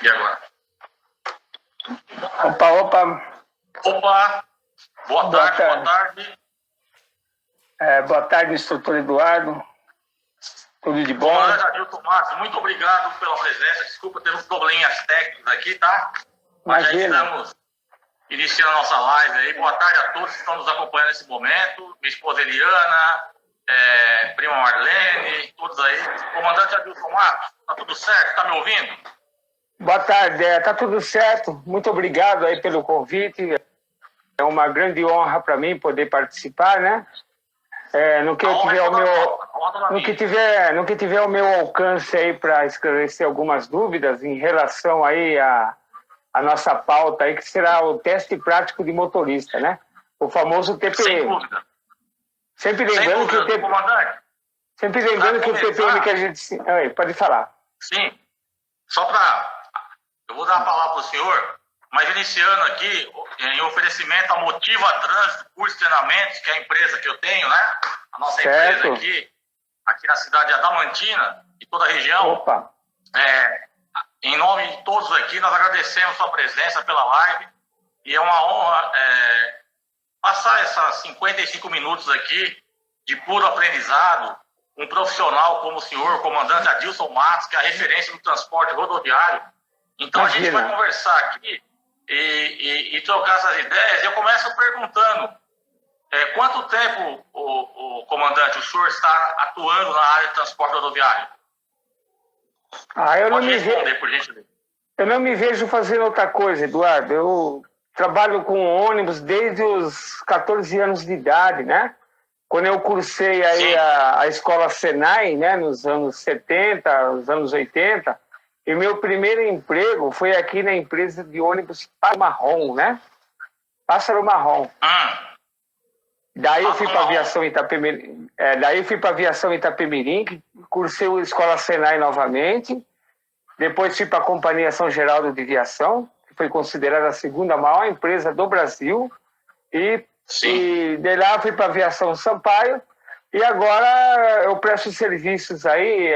E agora? Opa, opa. Opa! Boa tarde. Boa tarde, instrutor Eduardo. Tudo de bom? Comandante Adilson Matos, muito obrigado pela presença. Desculpa ter uns probleminhas técnicos aqui, tá? Mas já estamos iniciando a nossa live aí. Boa tarde a todos que estão nos acompanhando nesse momento. Minha esposa Eliana, prima Marlene, todos aí. Comandante Adilson Matos, tá tudo certo? Tá me ouvindo? Boa tarde, tá tudo certo. Muito obrigado aí pelo convite. É uma grande honra para mim poder participar, né? No que tiver ao meu alcance aí para esclarecer algumas dúvidas em relação aí a nossa pauta aí, que será o teste prático de motorista, né? O famoso TPM. Sem dúvida. Sempre lembrando que o TPM que a gente... pode falar. Sim. Só para... Eu vou dar a palavra para o senhor, mas iniciando aqui, em oferecimento a Motiva Trânsito, curso de treinamentos, que é a empresa que eu tenho, né? A nossa empresa aqui na cidade de Adamantina e toda a região. Opa! Em nome de todos aqui, nós agradecemos a sua presença pela live e é uma honra passar esses 55 minutos aqui de puro aprendizado, um profissional como o senhor, comandante Adilson Matos, que é a referência do transporte rodoviário. Então a gente vai conversar aqui e trocar essas ideias. Eu começo perguntando, quanto tempo, comandante, o senhor está atuando na área de transporte rodoviário? Eu não me vejo fazendo outra coisa, Eduardo. Eu trabalho com ônibus desde os 14 anos de idade, né? Quando eu cursei aí a escola Senai, né, nos anos 70, nos anos 80, e meu primeiro emprego foi aqui na empresa de ônibus Pássaro Marrom, né? Pássaro Marrom. Daí eu fui para a aviação Itapemirim, cursei a escola Senai novamente. Depois fui para a Companhia São Geraldo de Aviação, que foi considerada a segunda maior empresa do Brasil. E de lá fui para a Aviação Sampaio. E agora eu presto serviços aí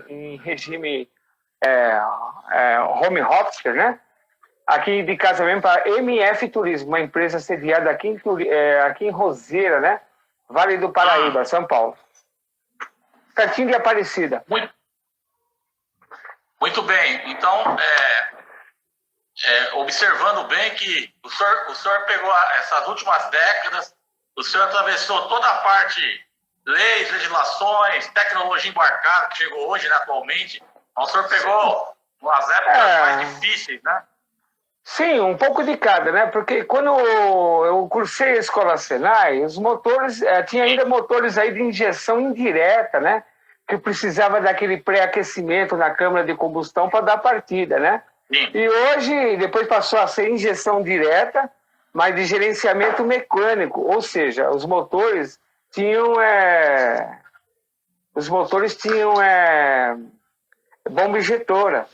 em regime home office, né? Aqui de casa mesmo, para MF Turismo, uma empresa sediada aqui em Roseira, né? Vale do Paraíba, São Paulo. Pertinho de Aparecida. Muito bem. Então, observando bem que o senhor pegou essas últimas décadas, o senhor atravessou toda a parte leis, legislações, tecnologia embarcada, que chegou hoje, né, atualmente. O senhor pegou umas épocas mais difíceis, né? Sim, um pouco de cada, né? Porque quando eu cursei a escola Senai, os motores, tinha ainda motores aí de injeção indireta, né? Que precisava daquele pré-aquecimento na câmara de combustão para dar partida, né? Sim. E hoje, depois passou a ser injeção direta, mas de gerenciamento mecânico, ou seja, os motores tinham bomba injetora.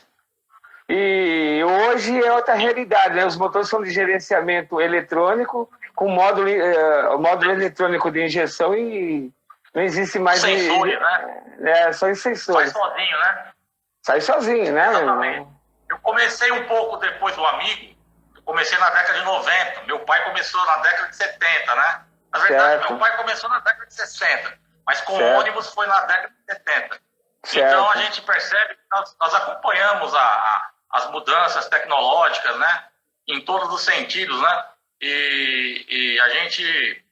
E hoje é outra realidade, né? Os motores são de gerenciamento eletrônico, com módulo eletrônico de injeção e não existe mais... Sensores, né? Só em sensores. Sai sozinho, né? Sai sozinho, né? Exatamente. Eu comecei um pouco depois do amigo, eu comecei na década de 90, meu pai começou na década de 70, né? Na verdade, meu pai começou na década de 60, mas com ônibus foi na década de 70. Então a gente percebe que nós acompanhamos as mudanças tecnológicas, né? Em todos os sentidos, né? E a gente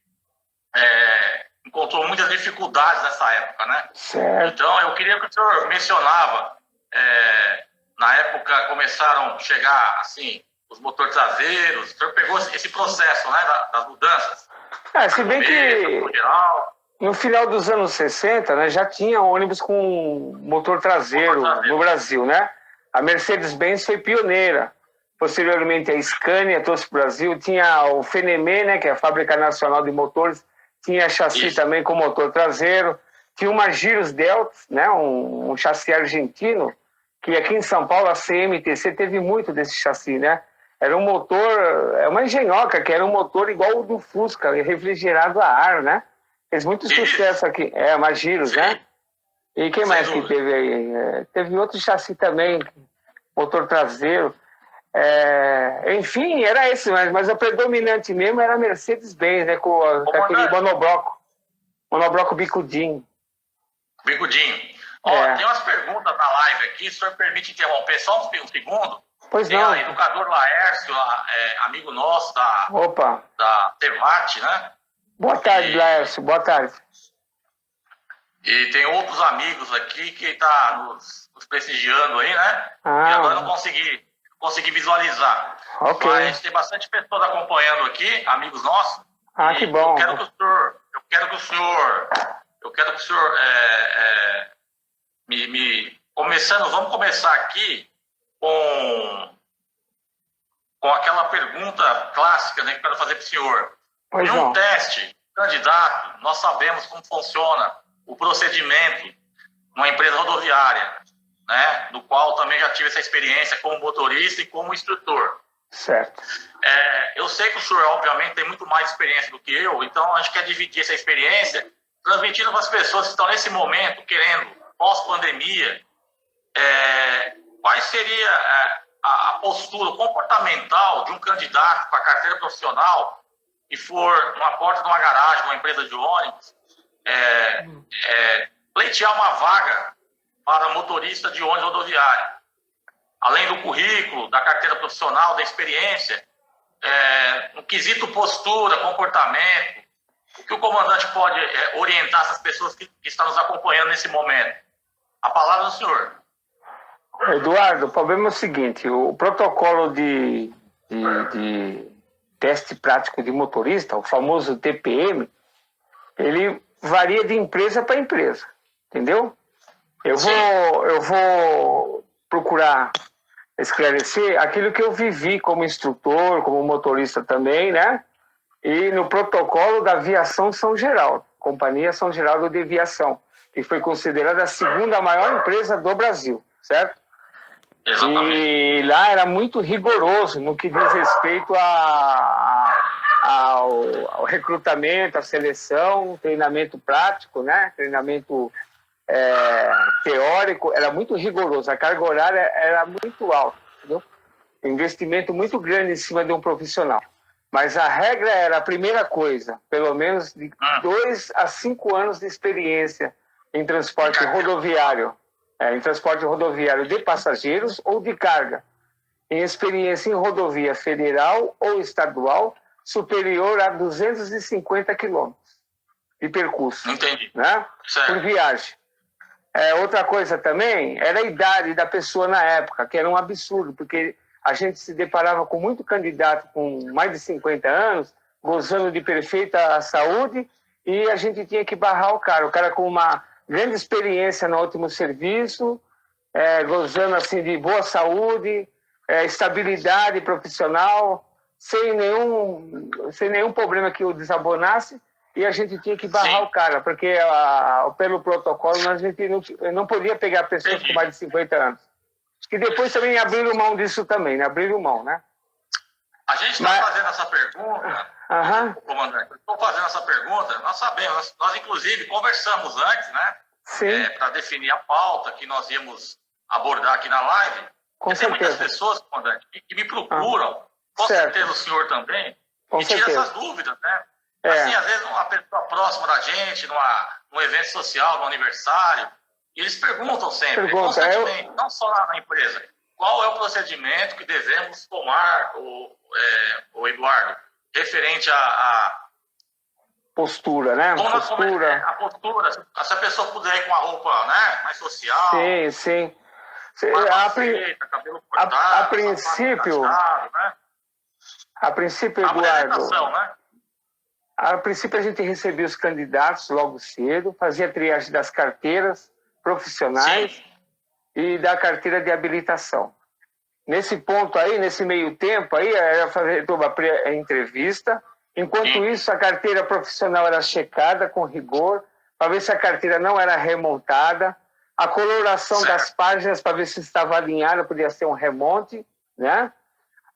encontrou muitas dificuldades nessa época, né? Certo. Então eu queria que o senhor mencionava, na época começaram a chegar, assim, os motores traseiros, o senhor pegou esse processo, né? Das mudanças. Se bem que no final dos anos 60, né, já tinha ônibus com motor traseiro no Brasil, né? A Mercedes-Benz foi pioneira. Posteriormente, a Scania trouxe para o Brasil. Tinha o Fenemé, né, que é a Fábrica Nacional de Motores. Tinha chassi também com motor traseiro. Tinha uma Giros Delta, né, um chassi argentino, que aqui em São Paulo, a CMTC, teve muito desse chassi, né? Era um motor, uma engenhoca, que era um motor igual o do Fusca, refrigerado a ar, né? Fez muito sucesso aqui. Uma Giros, né? E quem mais que teve aí? Teve outro chassi também, motor traseiro. Enfim, era esse, mas a predominante mesmo era a Mercedes-Benz, né? Com aquele monobloco bicudinho. Bicudinho. Tem umas perguntas na live aqui, o senhor permite interromper só um segundo? Pois tem não. o educador Laércio, amigo nosso da Tevate, né? Boa tarde, Laércio, boa tarde. E tem outros amigos aqui que estão nos prestigiando aí, né? E agora eu não consegui visualizar. Ok. Mas tem bastante pessoas acompanhando aqui, amigos nossos. Que bom. Eu quero que o senhor vamos começar aqui com aquela pergunta clássica, né, que eu quero fazer para o senhor. Em um teste, candidato, nós sabemos como funciona o procedimento numa empresa rodoviária, né, do qual também já tive essa experiência como motorista e como instrutor. Certo. Eu sei que o senhor, obviamente, tem muito mais experiência do que eu, então a gente quer dividir essa experiência, transmitindo para as pessoas que estão nesse momento querendo, pós-pandemia, qual seria a postura comportamental de um candidato para a carteira profissional que for numa porta de uma garagem, de uma empresa de ônibus, pleitear uma vaga para motorista de ônibus rodoviário. Além do currículo, da carteira profissional, da experiência, no quesito postura, comportamento, o que o comandante pode orientar essas pessoas que estão nos acompanhando nesse momento? A palavra do senhor. Eduardo, o problema é o seguinte, o protocolo de teste prático de motorista, o famoso TPM, ele varia de empresa para empresa, entendeu? Eu vou procurar esclarecer aquilo que eu vivi como instrutor, como motorista também, né? E no protocolo da Aviação São Geraldo, Companhia São Geraldo de Aviação, que foi considerada a segunda maior empresa do Brasil, certo? Exatamente. E lá era muito rigoroso no que diz respeito ao recrutamento, à seleção, treinamento prático, né? Treinamento teórico, era muito rigoroso. A carga horária era muito alta, entendeu? Investimento muito grande em cima de um profissional. Mas a regra era a primeira coisa, pelo menos de 2 a 5 anos de experiência em transporte rodoviário. Em transporte rodoviário de passageiros ou de carga. Em experiência em rodovia federal ou estadual superior a 250 quilômetros de percurso. Entendi. Né? Certo. Por viagem. Outra coisa também era a idade da pessoa na época, que era um absurdo, porque a gente se deparava com muito candidato com mais de 50 anos, gozando de perfeita saúde, e a gente tinha que barrar o cara com uma grande experiência no último serviço, gozando assim de boa saúde, estabilidade profissional, sem nenhum problema que o desabonasse, e a gente tinha que barrar o cara, porque pelo protocolo a gente não podia pegar pessoas com mais de 50 anos. Que depois também abriram mão disso também, né? Abriram mão, né? A gente está fazendo essa pergunta, comandante, estou fazendo essa pergunta, nós sabemos, nós inclusive conversamos antes, né? Sim. Para definir a pauta que nós íamos abordar aqui na live. Com tem muitas certeza. Pessoas, comandante, que me procuram, com certo. certeza o senhor também, Com e tira certeza. essas dúvidas, né? Assim, às vezes uma pessoa próxima da gente, num evento social, num aniversário, e eles perguntam sempre, constantemente, não só na empresa, qual é o procedimento que devemos tomar, o Eduardo, referente a postura, né? A postura, se a pessoa puder ir com a roupa, né, mais social. Sim. Cabelo cortado, a princípio, né? A princípio, Eduardo, né? A princípio a gente recebia os candidatos logo cedo, fazia a triagem das carteiras profissionais e da carteira de habilitação. Nesse ponto aí, nesse meio tempo aí, era fazer a entrevista. Enquanto isso, a carteira profissional era checada com rigor, para ver se a carteira não era remontada, a coloração das páginas para ver se estava alinhada, podia ser um remonte, né?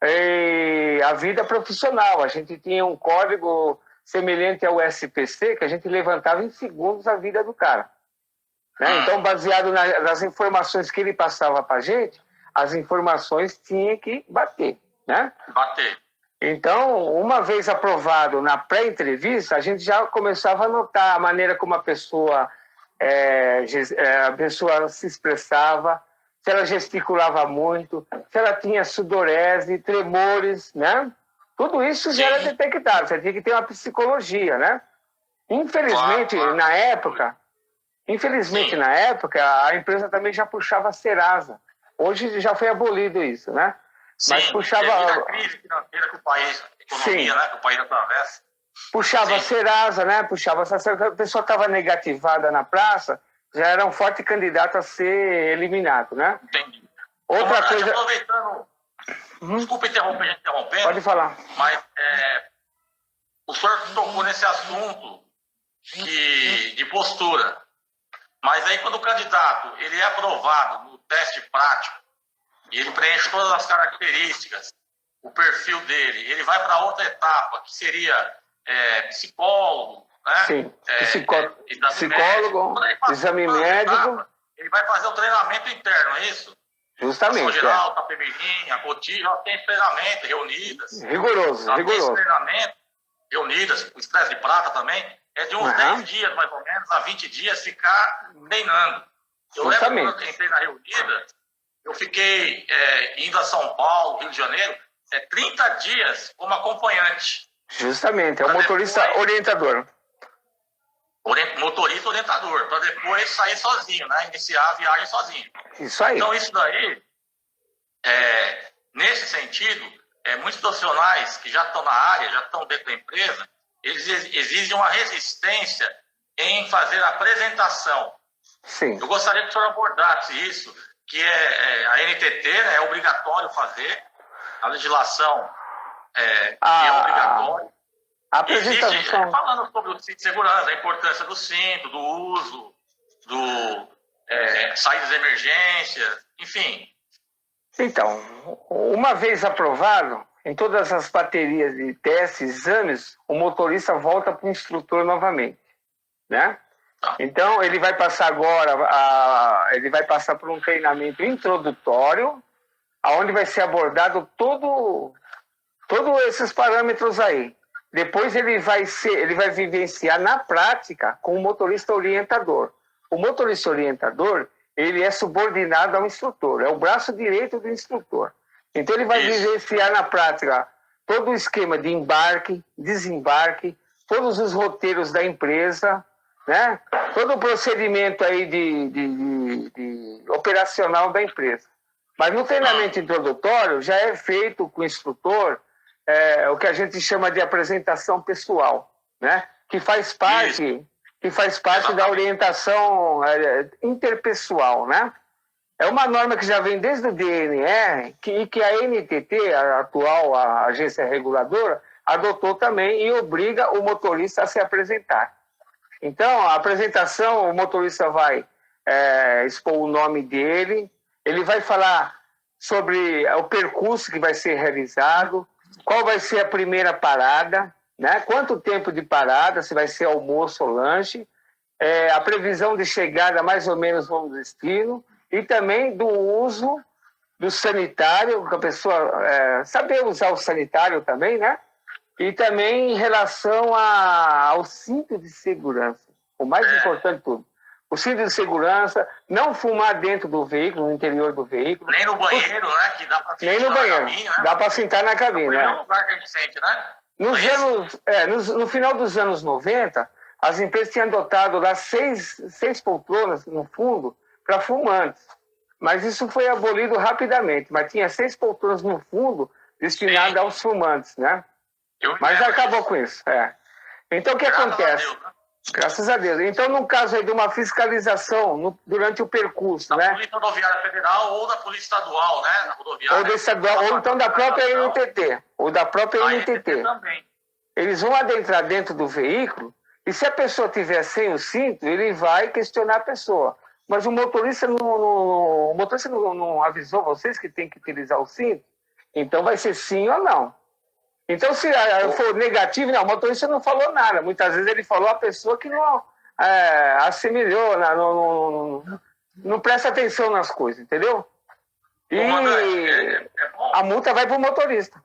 E a vida profissional, a gente tinha um código semelhante ao SPC, que a gente levantava em segundos a vida do cara. Né? Então, baseado nas informações que ele passava para a gente as informações tinham que bater, né? Bater. Então, uma vez aprovado na pré-entrevista, a gente já começava a notar a maneira como a pessoa se expressava, se ela gesticulava muito, se ela tinha sudorese, tremores, né? Tudo isso já era detectado, você tinha que ter uma psicologia, né? Infelizmente, na época, a empresa também já puxava a Serasa. Hoje já foi abolido isso, né? Sim, mas puxava a crise financeira que o país, economia, né, que o país atravessa. Puxava a Serasa, né? A pessoa estava negativada na praça, já era um forte candidato a ser eliminado, né? Entendi. Outra coisa. Aproveitando, desculpa interrompendo. Pode falar. Mas o senhor tocou nesse assunto de postura. Mas aí quando o candidato ele é aprovado no teste prático e ele preenche todas as características, o perfil dele, ele vai para outra etapa, que seria psicólogo, né? Sim, psicólogo, exame médico. Etapa, ele vai fazer o treinamento interno, é isso? Justamente. Ação geral, Tapemirim, a Cotia, já tem treinamento, reunidas. Rigoroso. Esse treinamento, reunidas, o Estresse de Prata também, é de uns 10 dias, mais ou menos, a 20 dias, ficar treinando. Eu lembro quando eu entrei na reunida, eu fiquei indo a São Paulo, Rio de Janeiro, 30 dias como acompanhante. Justamente, é o motorista orientador. Motorista orientador, para depois sair sozinho, né? Iniciar a viagem sozinho. Isso aí. Então, isso daí, nesse sentido, muitos profissionais que já estão na área, já estão dentro da empresa, eles exigem uma resistência em fazer a apresentação. Sim. Eu gostaria que o senhor abordasse isso, que a NTT, né, é obrigatório fazer, a legislação que é obrigatória. A apresentação. Falando sobre o cinto de segurança, a importância do cinto, do uso, saídas de emergência, enfim. Então, uma vez aprovado, em todas as baterias de testes, exames, o motorista volta para o instrutor novamente, né? Então, ele vai passar agora, ele vai passar por um treinamento introdutório, onde vai ser abordado todos esses parâmetros aí. Depois ele vai vivenciar na prática com o motorista orientador. O motorista orientador, ele é subordinado ao instrutor, é o braço direito do instrutor. Então ele vai vivenciar na prática todo o esquema de embarque, desembarque, todos os roteiros da empresa, né? Todo o procedimento aí de operacional da empresa. Mas no treinamento introdutório já é feito com o instrutor o que a gente chama de apresentação pessoal, né? Que faz parte da orientação interpessoal, né? É uma norma que já vem desde o DNR e que a NTT, a atual agência reguladora, adotou também e obriga o motorista a se apresentar. Então, a apresentação, o motorista vai expor o nome dele, ele vai falar sobre o percurso que vai ser realizado, qual vai ser a primeira parada, né? Quanto tempo de parada, se vai ser almoço ou lanche, a previsão de chegada mais ou menos no destino, e também do uso do sanitário, que a pessoa saber usar o sanitário também, né? E também em relação ao cinto de segurança, o mais importante de tudo. O cinto de segurança, não fumar dentro do veículo, no interior do veículo. Nem no banheiro, né? Que dá para nem no banheiro, cabine, né? Dá para sentar na cabine. É um lugar que a gente sente, né? No final dos anos 90, as empresas tinham adotado lá seis poltronas no fundo para fumantes. Mas isso foi abolido rapidamente. Mas tinha 6 poltronas no fundo destinadas aos fumantes, né? Mas acabou com isso. Então, o que acontece? Deus, né? Graças a Deus. Então, no caso aí de uma fiscalização durante o percurso, da Polícia Rodoviária Federal ou da Polícia Estadual, né? Da rodoviária. Ou da estadual, ou então da própria NTT. Ou da própria NTT. Também. Eles vão adentrar dentro do veículo e se a pessoa tiver sem o cinto, ele vai questionar a pessoa. Mas o motorista não avisou vocês que tem que utilizar o cinto? Então vai ser sim ou não. Então, se for negativo, não, o motorista não falou nada. Muitas vezes ele falou a pessoa que não assimilou, não presta atenção nas coisas, entendeu? E a multa vai para o motorista.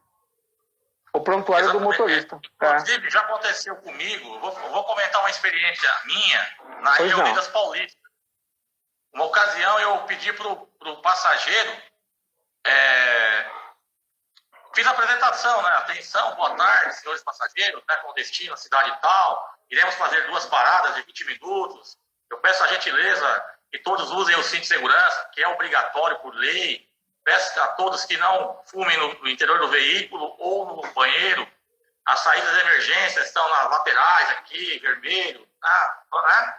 O prontuário do motorista. Inclusive, já aconteceu comigo, vou comentar uma experiência minha na região Unidas Paulista. Uma ocasião eu pedi para o passageiro, fiz a apresentação, né? Atenção, boa tarde, senhores passageiros, né? Com destino à cidade tal, iremos fazer 2 paradas de 20 minutos. Eu peço a gentileza que todos usem o cinto de segurança, que é obrigatório por lei. Peço a todos que não fumem no interior do veículo ou no banheiro. As saídas de emergência estão nas laterais aqui, vermelho. Né?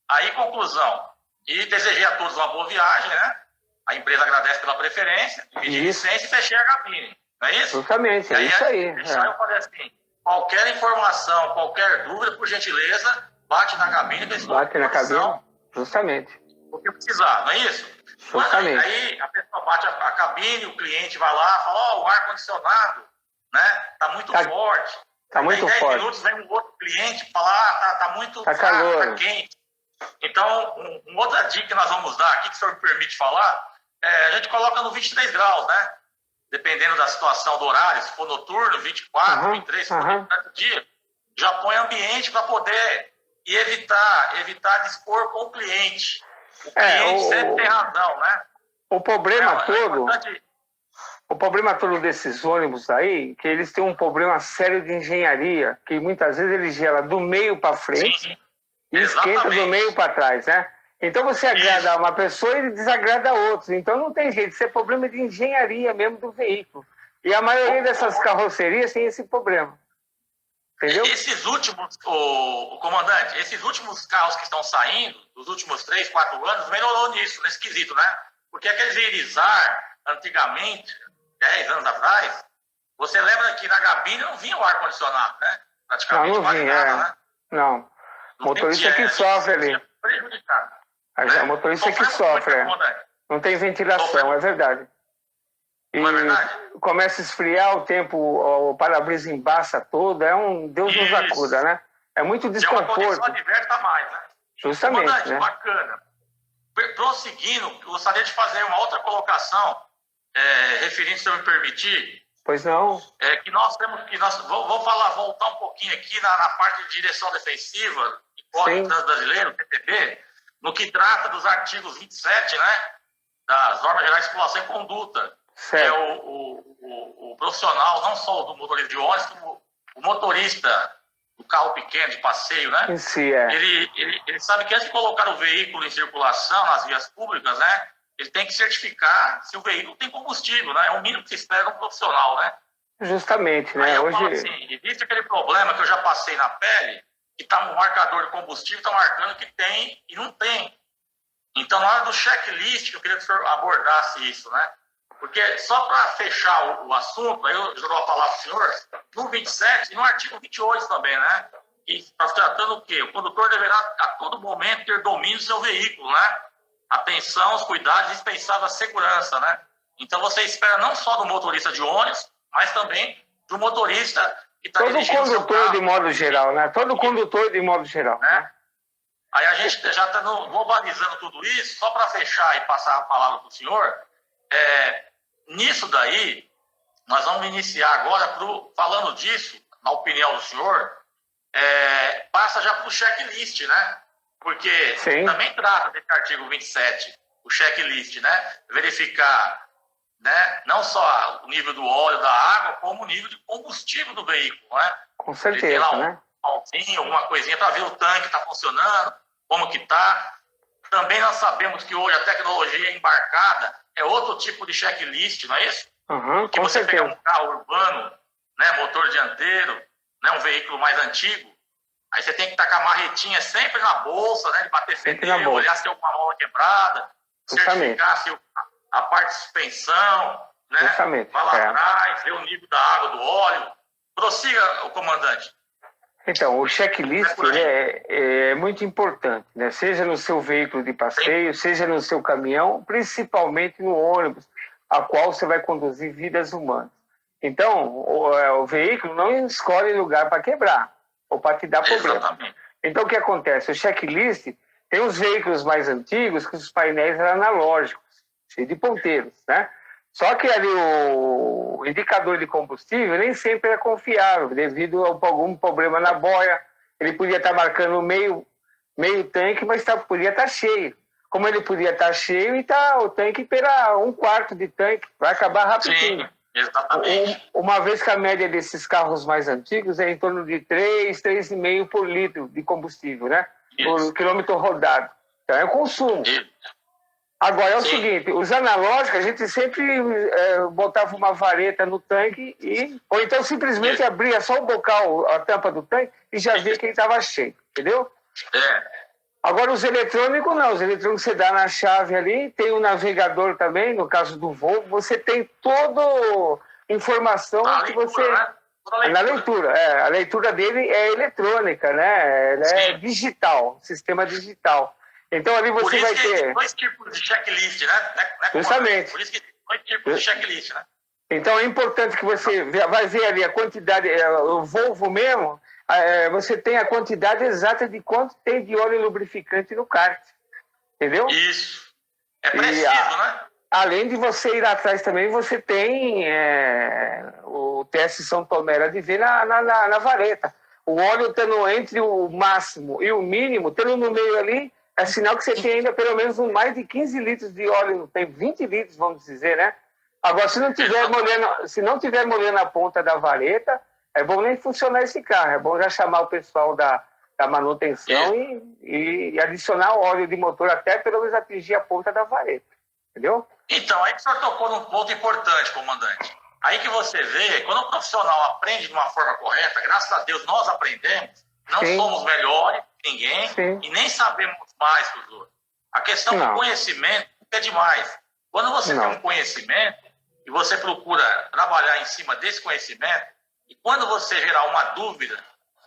Aí, conclusão. E desejei a todos uma boa viagem, né? A empresa agradece pela preferência, pedi licença e fechei a cabine. Não é isso? Justamente, é isso aí. Aí eu falei assim, qualquer informação, qualquer dúvida, por gentileza, bate na cabine. Bate na cabine, justamente. O que precisar, não é isso? Justamente. Aí a pessoa bate a cabine, o cliente vai lá, fala, o ar-condicionado, né? Tá muito forte. Tá muito forte. Em 10 forte. minutos vem um outro cliente falar, tá muito calor. Tá quente. Então, uma outra dica que nós vamos dar aqui, que o senhor me permite falar, a gente coloca no 23 graus, né? Dependendo da situação do horário, se for noturno, 24, 23, se for durante o dia, já põe ambiente para poder evitar dispor com o cliente. O cliente sempre tem razão, né? O problema todo desses ônibus aí, que eles têm um problema sério de engenharia, que muitas vezes ele gera do meio para frente e esquenta do meio para trás, né? Então você agrada uma pessoa e ele desagrada a outros. Então não tem jeito, isso é problema de engenharia mesmo do veículo. E a maioria dessas carrocerias tem esse problema. Entendeu? Esses últimos, comandante, esses últimos carros que estão saindo, dos últimos 3, 4 anos, melhorou nisso, nesse quesito, né? Porque aqueles Irizar, antigamente, 10 anos atrás, você lembra que na cabine não vinha o ar-condicionado, né? Praticamente não vinha, nada, né? Não. O motorista que sofre ali. Prejudicado. O motorista que sofre. Não tem ventilação, é verdade. E não é verdade? Começa a esfriar, o tempo, o para-brisa embaça todo, Deus nos acuda, né? É muito desconforto. É uma condição adversa a mais, né? Justamente, comandante, né? Bacana. Prosseguindo, gostaria de fazer uma outra colocação, referente, se eu me permitir. Pois não. Que nós temos que... Vou voltar um pouquinho aqui na parte de direção defensiva, do Código de Trânsito Brasileiro, PTB, no que trata dos artigos 27, né? Das normas gerais de circulação e conduta. Certo. O profissional, não só do motorista de ônibus, como o motorista do carro pequeno, de passeio, né? Em si, Ele sabe que antes de colocar o veículo em circulação nas vias públicas, né? Ele tem que certificar se o veículo tem combustível, né? É o mínimo que se espera de um profissional, né? Justamente, né? Aí eu falo assim, existe aquele problema que eu já passei na pele, que está no marcador de combustível, está marcando que tem e não tem. Então, na hora do checklist, eu queria que o senhor abordasse isso, né? Porque, só para fechar o assunto, aí eu jogo a palavra para o senhor, no 27 e no artigo 28 também, né? E está tratando o quê? O condutor deverá, a todo momento, ter domínio do seu veículo, né? Atenção, os cuidados dispensados à segurança, né? Então, você espera não só do motorista de ônibus, mas também do motorista que está dirigindo o seu carro. Todo condutor de modo geral, né? Todo condutor de modo geral. Né? Aí a gente já está globalizando tudo isso, só para fechar e passar a palavra para o senhor, nisso daí, nós vamos iniciar agora, falando disso, na opinião do senhor, passa já para o checklist, né? Porque também trata desse artigo 27, o checklist, né? Verificar, né? Não só o nível do óleo, da água, como o nível de combustível do veículo, né? Com certeza, né? Alguma coisinha para ver o tanque está funcionando, como que está. Também nós sabemos que hoje a tecnologia embarcada é outro tipo de checklist, não é isso? Que você certeza. pegar um carro urbano, né, motor dianteiro, né, um veículo mais antigo, aí você tem que estar com a marretinha sempre na bolsa, né, de bater pneu, olhar se tem alguma mola quebrada, certificar se a parte de suspensão, né, vai lá atrás, ver o nível da água, do óleo. Prossiga, o comandante. Então, o checklist é muito importante, né? Seja no seu veículo de passeio, seja no seu caminhão, principalmente no ônibus, a qual você vai conduzir vidas humanas. Então, o veículo não escolhe lugar para quebrar ou para te dar problema. Exatamente. Então, o que acontece? O checklist tem os veículos mais antigos que os painéis eram analógicos, cheios de ponteiros, né? Só que ali o indicador de combustível nem sempre é confiável, devido a algum problema na boia. Ele podia estar marcando meio tanque, mas podia estar cheio. Como ele podia estar cheio e o tanque pela 1/4 de tanque, vai acabar rapidinho. Sim, exatamente. Uma vez que a média desses carros mais antigos é em torno de 3,5 por litro de combustível, né? Por quilômetro rodado. Então é o consumo. Agora é o seguinte, os analógicos, a gente sempre botava uma vareta no tanque ou então simplesmente abria só o bocal, a tampa do tanque e já via que ele estava cheio, entendeu? Agora os eletrônicos não, os eletrônicos você dá na chave ali, tem o navegador também, no caso do Volvo, você tem toda informação que você... Né? Na leitura, a leitura dele é eletrônica, né? Ela é digital, sistema digital. Então ali você vai ter... Por isso que tem 2 tipos de checklist, né? Justamente. Por isso que tem 2 tipos de checklist, né? Então é importante que você vai ver ali a quantidade, o Volvo mesmo, você tem a quantidade exata de quanto tem de óleo lubrificante no kart, entendeu? Isso. É preciso, né? Além de você ir atrás também, você tem o teste São Tomé de ver na vareta. O óleo estando entre o máximo e o mínimo, tendo no meio ali, é sinal que você tem ainda pelo menos mais de 15 litros de óleo, tem 20 litros, vamos dizer, né? Agora, se não tiver molhando a ponta da vareta, é bom nem funcionar esse carro, é bom já chamar o pessoal da manutenção e adicionar o óleo de motor até pelo menos atingir a ponta da vareta, entendeu? Então, aí que o senhor tocou num ponto importante, comandante. Aí que você vê, quando o profissional aprende de uma forma correta, graças a Deus nós aprendemos, não somos melhores que ninguém e nem sabemos mais que os outros. A questão do conhecimento é demais. Quando você tem um conhecimento e você procura trabalhar em cima desse conhecimento, e quando você gerar uma dúvida,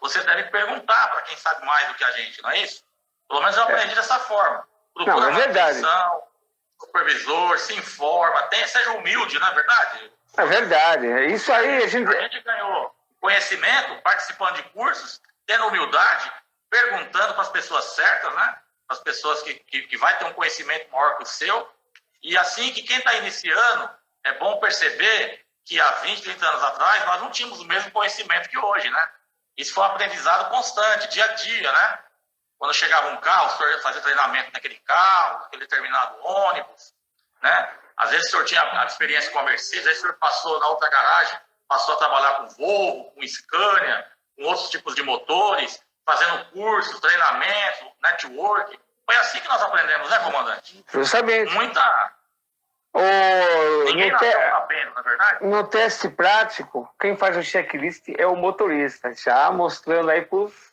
você deve perguntar para quem sabe mais do que a gente, não é isso? Pelo menos eu aprendi dessa forma. Procura manutenção, supervisor, se informa, seja humilde, não é verdade? É verdade. Isso aí a gente ganhou conhecimento participando de cursos, tendo humildade, perguntando para as pessoas certas, né? Para as pessoas que vai ter um conhecimento maior que o seu. E assim que quem está iniciando, é bom perceber que há 20, 30 anos atrás, nós não tínhamos o mesmo conhecimento que hoje, né? Isso foi um aprendizado constante, dia a dia, né? Quando chegava um carro, o senhor ia fazer treinamento naquele carro, naquele determinado ônibus, né? Às vezes o senhor tinha a experiência com a Mercedes, aí o senhor passou na outra garagem, passou a trabalhar com Volvo, com Scania, com outros tipos de motores, fazendo cursos, treinamento, network. Foi assim que nós aprendemos, né, comandante? Justamente. Ninguém nasceu sabendo, na verdade? No teste prático, quem faz o checklist é o motorista, já mostrando aí para os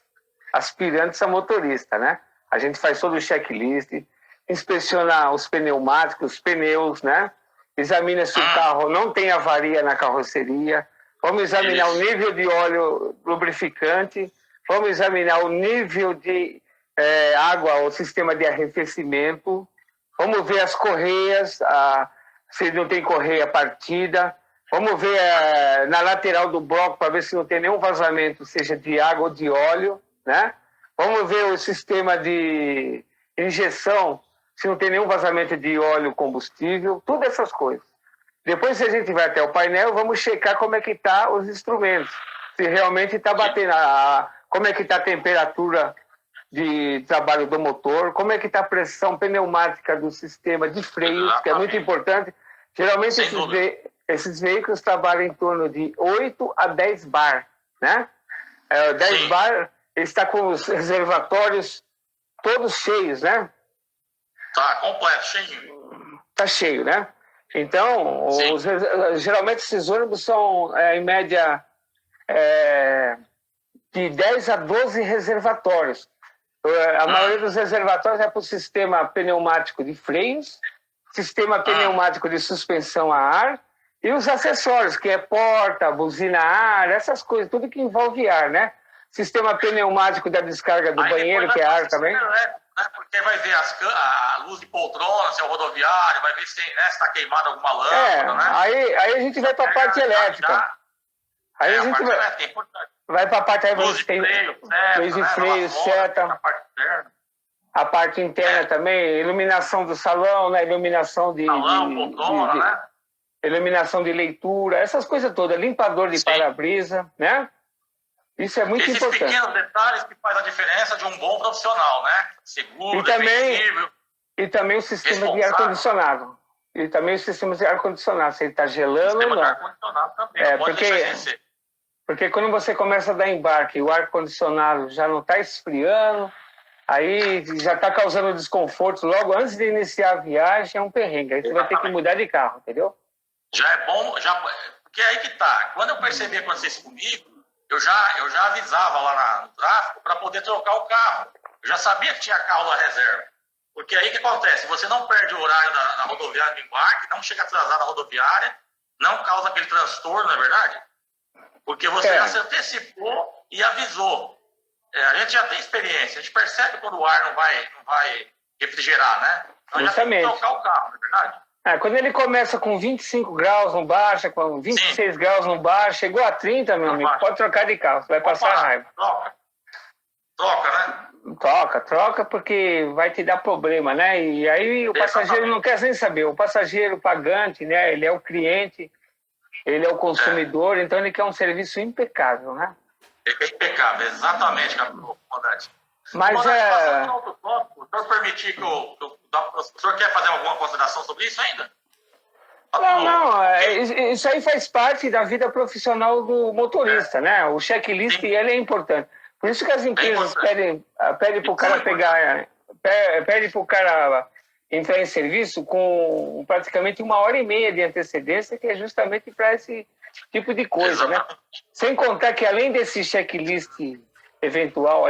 aspirantes a motorista, né? A gente faz todo o checklist, inspeciona os pneumáticos, os pneus, né? Examina se o carro não tem avaria na carroceria. Vamos examinar o nível de óleo lubrificante. Vamos examinar o nível de água, o sistema de arrefecimento. Vamos ver as correias, se não tem correia partida. Vamos ver na lateral do bloco para ver se não tem nenhum vazamento, seja de água ou de óleo, né? Vamos ver o sistema de injeção, se não tem nenhum vazamento de óleo combustível, todas essas coisas. Depois, se a gente vai até o painel, vamos checar como é que tá os instrumentos. Se realmente está batendo, como é que está a temperatura de trabalho do motor, como é que está a pressão pneumática do sistema de freios, que é muito importante. Geralmente esses veículos trabalham em torno de 8 a 10 bar, né? 10 bar, ele está com os reservatórios todos cheios, né? Tá completo, cheio. Tá cheio, né? Então, geralmente esses ônibus são, em média, de 10 a 12 reservatórios. A maioria dos reservatórios é para o sistema pneumático de freios, sistema pneumático de suspensão a ar e os acessórios, que é porta, buzina a ar, essas coisas, tudo que envolve ar, né? Sistema pneumático da descarga do banheiro, que é ar também. Porque vai ver a luz de poltrona, se é o rodoviário, vai ver se está queimada alguma lâmpada, né? Aí a gente vai para a parte elétrica. Aí a gente vai para a parte aí, luz de freio, seta. A parte interna também, iluminação do salão, né? Iluminação de... Salão, poltrona, né? iluminação de leitura, essas coisas todas, limpador de para-brisa, né? Isso é muito Esses importante. Esses pequenos detalhes que fazem a diferença de um bom profissional, né? Seguro, defensivo. E também o sistema de ar-condicionado. E também o sistema de ar-condicionado, se ele está gelando ou não. De ar-condicionado também, porque quando você começa a dar embarque e o ar-condicionado já não está esfriando, aí já está causando desconforto logo antes de iniciar a viagem, é um perrengue. Aí você vai ter que mudar de carro, entendeu? Já é bom, porque aí que tá. Quando eu percebi que acontecesse comigo, eu já avisava lá no tráfego para poder trocar o carro. Eu já sabia que tinha carro na reserva. Porque aí o que acontece? Você não perde o horário na rodoviária do embarque, não chega atrasado na rodoviária, não causa aquele transtorno, não é verdade? Porque você já se antecipou e avisou. A gente já tem experiência, a gente percebe quando o ar não vai refrigerar, né? Então já tem que trocar o carro, não é verdade? Quando ele começa com 25 graus, não baixa, com 26 Sim. graus, não baixa, chegou a 30, meu amigo, pode trocar de carro, você vai passar raiva. Troca, né? Troca, porque vai te dar problema, né? E aí o passageiro não quer nem saber. O passageiro pagante, né? Ele é o cliente, ele é o consumidor, então ele quer um serviço impecável, né? É impecável, exatamente, comandante. Mas passando outro tópico, o senhor permitir que o senhor quer fazer alguma consideração sobre isso ainda? Isso aí faz parte da vida profissional do motorista, né? O checklist, ele é importante. Por isso que as empresas pedem para o cara pede para o cara entrar em serviço com praticamente 1h30 de antecedência, que é justamente para esse tipo de coisa, né? Sem contar que além desse checklist eventual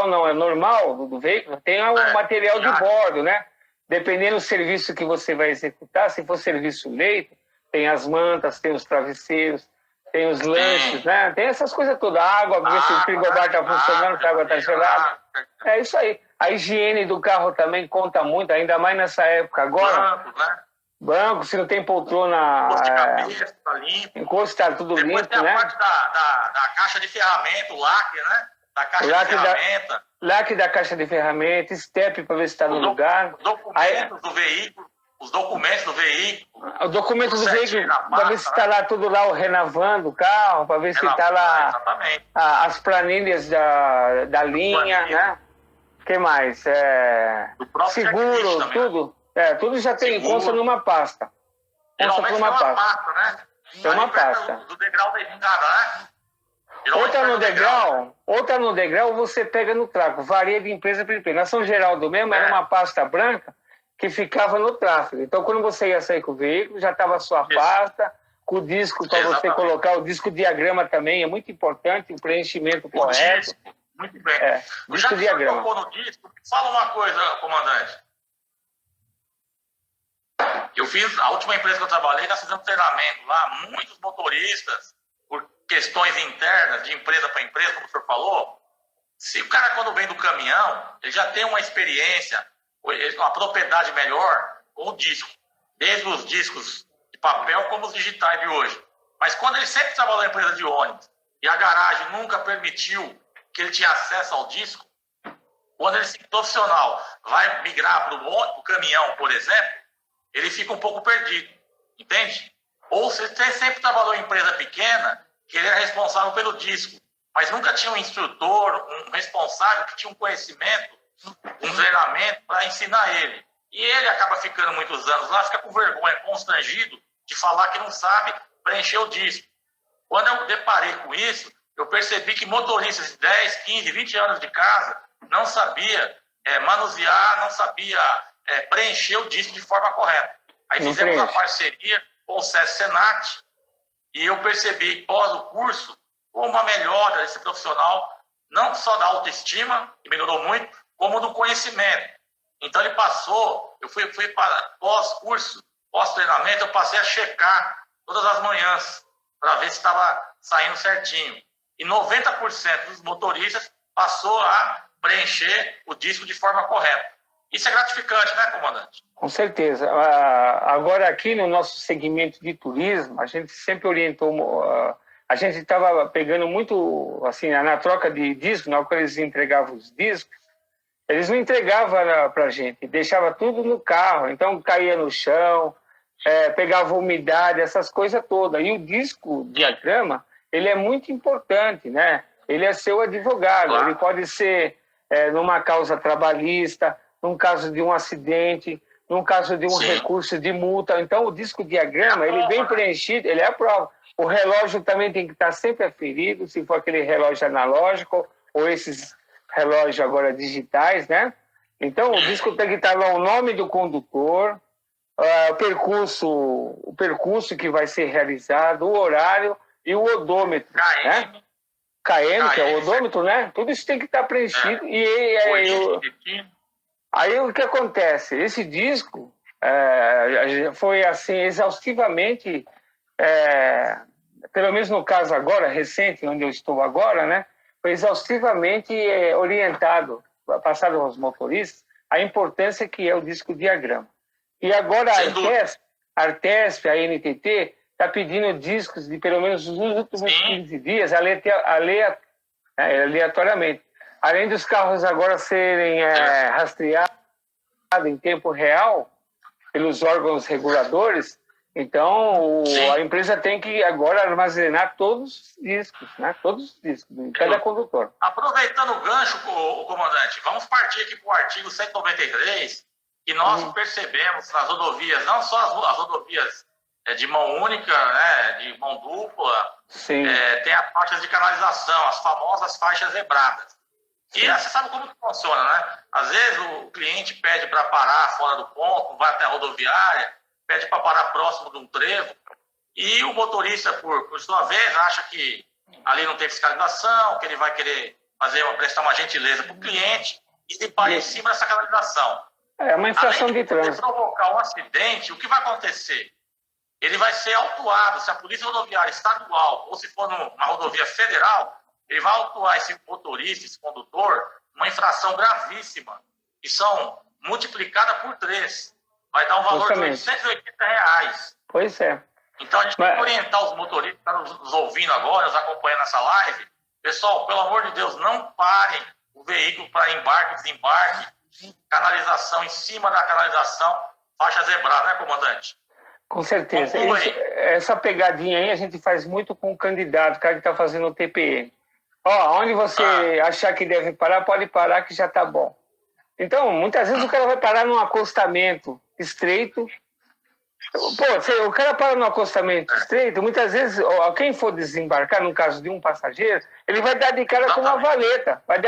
não, é normal do veículo, tem o material de bordo, né? Dependendo do serviço que você vai executar, se for serviço leito, tem as mantas, tem os travesseiros, tem os lanches, né? Tem essas coisas todas. A água, ver se o frigobar está funcionando, se a água está gelada. É isso aí. A higiene do carro também conta muito, ainda mais nessa época agora. Banco, né? Banco, se não tem poltrona... Encosto de cabeça, está limpo. Encosto está tudo Depois limpo, tem a né? parte da caixa de ferramenta, o lacre, né? Da caixa de ferramenta. Lacre da caixa de ferramenta, step para ver se está no lugar. Os documentos do veículo. O documento do veículo, para ver se está lá tudo lá, o renovando o carro, para ver se está lá as planilhas da linha, né? O que mais? Seguro, tudo. Tudo já tem, consta numa pasta. Consta por uma pasta, né? Tem uma pasta. Do degrau da escada, né? Outra no degrau, você pega no tráfego. Varia de empresa para empresa. Na São Geraldo mesmo, era uma pasta branca que ficava no tráfego. Então, quando você ia sair com o veículo, já estava a sua pasta, com o disco para você colocar. O disco diagrama também é muito importante, o preenchimento correto. Disco. Muito bem. Já que você tocou no disco, fala uma coisa, comandante. Eu fiz, a última empresa que eu trabalhei, nós fizemos treinamento lá, muitos motoristas, por questões internas, de empresa para empresa, como o senhor falou, se o cara, quando vem do caminhão, ele já tem uma experiência, uma propriedade melhor com o disco, desde os discos de papel como os digitais de hoje. Mas quando ele sempre trabalhou em empresa de ônibus e a garagem nunca permitiu que ele tinha acesso ao disco, quando esse profissional vai migrar para o caminhão, por exemplo, ele fica um pouco perdido, entende? Ou se você sempre trabalhou em empresa pequena, que ele é responsável pelo disco, mas nunca tinha um instrutor, um responsável que tinha um conhecimento, um treinamento para ensinar ele. E ele acaba ficando muitos anos lá, fica com vergonha, constrangido de falar que não sabe preencher o disco. Quando eu deparei com isso, eu percebi que motoristas de 10, 15, 20 anos de casa não sabia manusear, não sabia preencher o disco de forma correta. Aí fizemos uma parceria com o SESC Senat e eu percebi, pós o curso, uma melhora desse profissional, não só da autoestima, que melhorou muito, como do conhecimento. Então ele passou, eu fui para pós-curso, pós-treinamento, eu passei a checar todas as manhãs para ver se estava saindo certinho. E 90% dos motoristas passou a preencher o disco de forma correta. Isso é gratificante, né, comandante? Com certeza. Agora, aqui no nosso segmento de turismo, a gente sempre orientou... A gente estava pegando muito, assim, na troca de discos, na hora que eles entregavam os discos, eles não entregavam para a gente, deixava tudo no carro, então caía no chão, pegava umidade, essas coisas todas. E o disco diagrama, ele é muito importante, né? Ele é seu advogado, Claro. Ele pode ser numa causa trabalhista, num caso de um acidente, num caso de um Sim. recurso de multa. Então, o disco diagrama, ele vem preenchido, ele é a prova. O relógio também tem que estar sempre aferido, se for aquele relógio analógico ou esses relógios agora digitais, né? Então, o disco tem que estar lá o nome do condutor, o percurso que vai ser realizado, o horário e o odômetro, né? KM, que é o odômetro, né? Tudo isso tem que estar preenchido. Aí o que acontece? Esse disco foi assim exaustivamente, pelo menos no caso agora, recente, onde eu estou agora, né? Foi exaustivamente orientado, passado aos motoristas, a importância que é o disco diagrama. E agora a Artesp, a NTT, está pedindo discos de pelo menos os últimos 15 dias, aleatoriamente. Além dos carros agora serem rastreados em tempo real pelos órgãos reguladores, então a empresa tem que agora armazenar todos os discos, né? Todos os discos, de cada condutor. Aproveitando o gancho, comandante, vamos partir aqui para o artigo 193, que nós percebemos nas rodovias, não só as rodovias de mão única, né, de mão dupla, tem as faixas de canalização, as famosas faixas zebradas. E você sabe como que funciona, né? Às vezes o cliente pede para parar fora do ponto, vai até a rodoviária, pede para parar próximo de um trevo, e o motorista, por sua vez, acha que ali não tem fiscalização, que ele vai querer prestar uma gentileza para o cliente e ele para em cima dessa canalização. É uma infração de trânsito. Se provocar um acidente, o que vai acontecer? Ele vai ser autuado, se a Polícia Rodoviária Estadual ou se for numa rodovia federal, ele vai autuar esse motorista, esse condutor, uma infração gravíssima, que são multiplicadas por 3. Vai dar um valor de R$880. Pois é. Então a gente tem que orientar os motoristas que estão nos ouvindo agora, nos acompanhando nessa live. Pessoal, pelo amor de Deus, não parem o veículo para embarque, desembarque, canalização em cima da canalização, faixa zebrada, né, comandante? Com certeza. Essa pegadinha aí a gente faz muito com o candidato, o cara que está fazendo o TPM. Onde você achar que deve parar, pode parar que já está bom. Então, muitas vezes o cara vai parar num acostamento estreito. O cara para num acostamento estreito, muitas vezes, quem for desembarcar, no caso de um passageiro, ele vai dar de cara com uma valeta, vai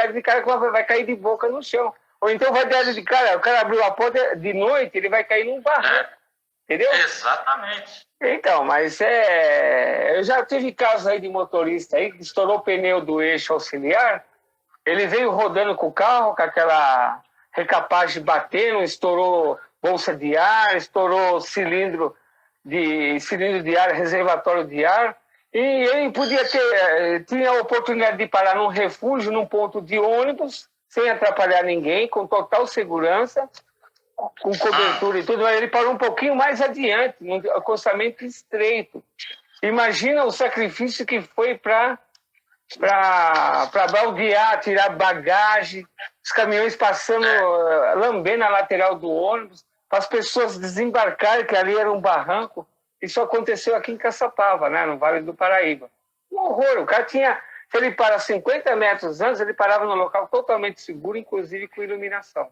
cair de boca no chão. Ou então vai dar de cara, o cara abriu a porta de noite, ele vai cair num barranco. Entendeu? Exatamente. Então, mas eu já tive casos aí de motorista aí que estourou o pneu do eixo auxiliar, ele veio rodando com o carro, com aquela recapagem batendo, estourou bolsa de ar, estourou cilindro de ar, reservatório de ar, e ele tinha a oportunidade de parar num refúgio, num ponto de ônibus, sem atrapalhar ninguém, com total segurança, com cobertura e tudo, mas ele parou um pouquinho mais adiante, num acostamento estreito. Imagina o sacrifício que foi para baldear, tirar bagagem, os caminhões passando, lambendo a lateral do ônibus, para as pessoas desembarcarem, que ali era um barranco. Isso aconteceu aqui em Caçapava, né, no Vale do Paraíba. Um horror, o cara tinha... Se ele para 50 metros antes, ele parava num local totalmente seguro, inclusive com iluminação.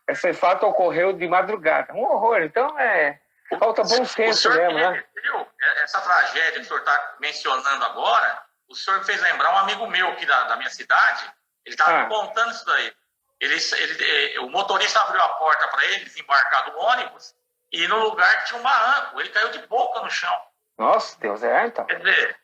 Esse fato ocorreu de madrugada. Um horror. Então, falta bom senso mesmo, né? Essa tragédia que o senhor está mencionando agora, o senhor me fez lembrar um amigo meu aqui da minha cidade, ele estava me contando isso daí. O motorista abriu a porta para ele desembarcar do ônibus e no lugar tinha um barranco. Ele caiu de boca no chão. Nossa, Deus, então. Quer dizer,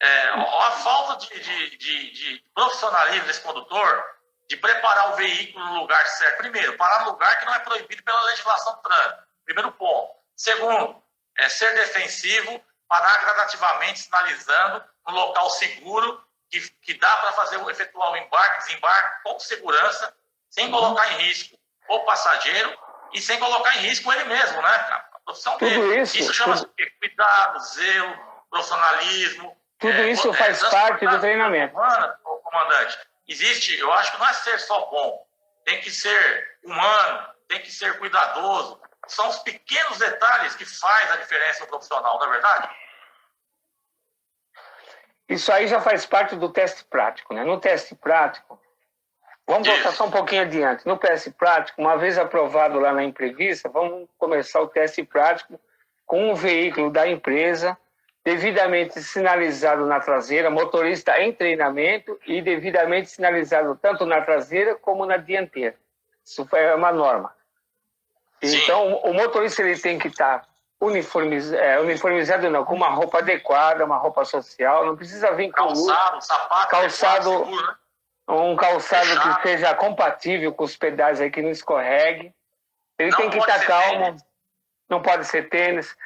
a falta de profissionalismo desse condutor, de preparar o veículo no lugar certo. Primeiro, parar no lugar que não é proibido pela legislação do trânsito. Primeiro ponto. Segundo, ser defensivo, parar gradativamente, sinalizando um local seguro que dá para efetuar o embarque, desembarque com segurança, sem colocar em risco o passageiro e sem colocar em risco ele mesmo, né? A profissão dele. Isso chama-se cuidado, zelo, profissionalismo. Tudo isso faz parte do treinamento. Comandante, existe, eu acho que não é ser só bom, tem que ser humano, tem que ser cuidadoso, são os pequenos detalhes que fazem a diferença no profissional, não é verdade? Isso aí já faz parte do teste prático, né? No teste prático, vamos voltar só um pouquinho adiante. No teste prático, uma vez aprovado lá na Imprevista, vamos começar o teste prático com um veículo da empresa, devidamente sinalizado na traseira, motorista em treinamento e devidamente sinalizado tanto na traseira como na dianteira. Isso é uma norma. Sim. Então, o motorista ele tem que estar uniformizado não, com uma roupa adequada, uma roupa social, não precisa vir com calçado, sapato, calçado, seguro, né? Um calçado fechado, que seja compatível com os pedais aí, que não escorregue. Ele não tem que estar calmo, tênis. Não pode ser tênis.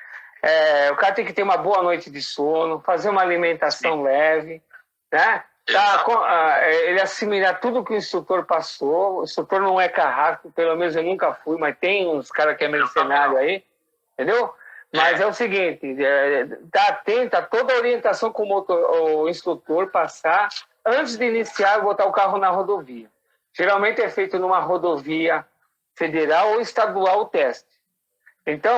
O cara tem que ter uma boa noite de sono, fazer uma alimentação leve, né? Ele assimilar tudo que o instrutor passou. O instrutor não é carrasco, pelo menos eu nunca fui, mas tem uns caras que é mercenário aí, entendeu? Mas é o seguinte, tá atento a toda a orientação que o instrutor passar antes de iniciar, botar o carro na rodovia. Geralmente é feito numa rodovia federal ou estadual o teste. Então,